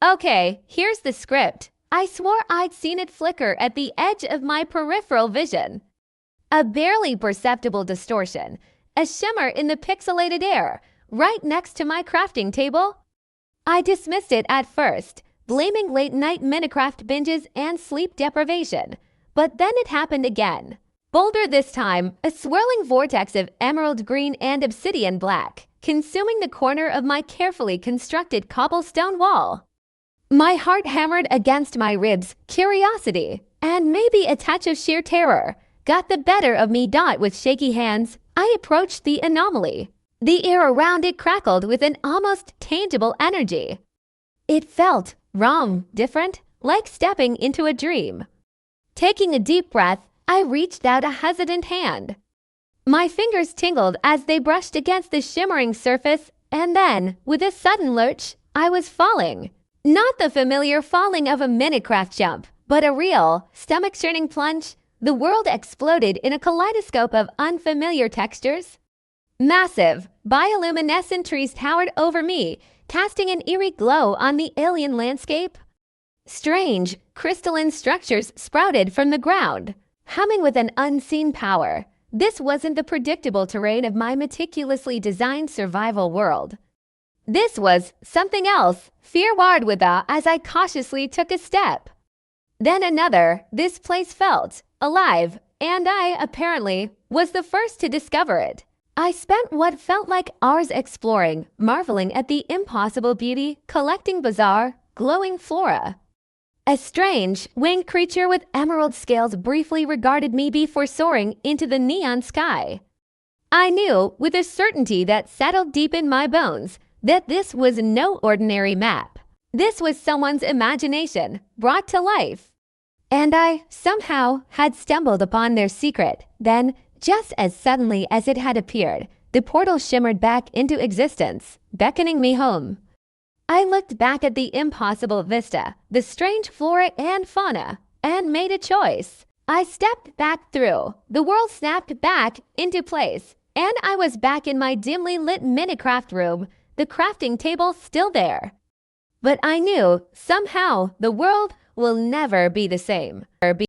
Okay, here's the script. I swore I'd seen it flicker at the edge of my peripheral vision. A barely perceptible distortion, a shimmer in the pixelated air, right next to my crafting table. I dismissed it at first, blaming late-night Minecraft binges and sleep deprivation. But then it happened again. Bolder this time, a swirling vortex of emerald green and obsidian black, consuming the corner of my carefully constructed cobblestone wall. My heart hammered against my ribs. Curiosity, and maybe a touch of sheer terror, got the better of me. With shaky hands, I approached the anomaly. The air around it crackled with an almost tangible energy. It felt wrong, different, like stepping into a dream. Taking a deep breath, I reached out a hesitant hand. My fingers tingled as they brushed against the shimmering surface, and then, with a sudden lurch, I was falling. Not the familiar falling of a Minecraft jump, but a real, stomach-churning plunge. The world exploded in a kaleidoscope of unfamiliar textures. Massive, bioluminescent trees towered over me, casting an eerie glow on the alien landscape. Strange, crystalline structures sprouted from the ground, humming with an unseen power. This wasn't the predictable terrain of my meticulously designed survival world. This was something else. Fear warred with awe as I cautiously took a step. Then another. This place felt alive, and I, apparently, was the first to discover it. I spent what felt like hours exploring, marveling at the impossible beauty, collecting bizarre, glowing flora. A strange, winged creature with emerald scales briefly regarded me before soaring into the neon sky. I knew, with a certainty that settled deep in my bones, that this was no ordinary map. This was someone's imagination, brought to life. And I, somehow, had stumbled upon their secret. Then, just as suddenly as it had appeared, the portal shimmered back into existence, beckoning me home. I looked back at the impossible vista, the strange flora and fauna, and made a choice. I stepped back through. The world snapped back into place, and I was back in my dimly lit Minecraft room, the crafting table still there. But I knew, somehow, the world will never be the same.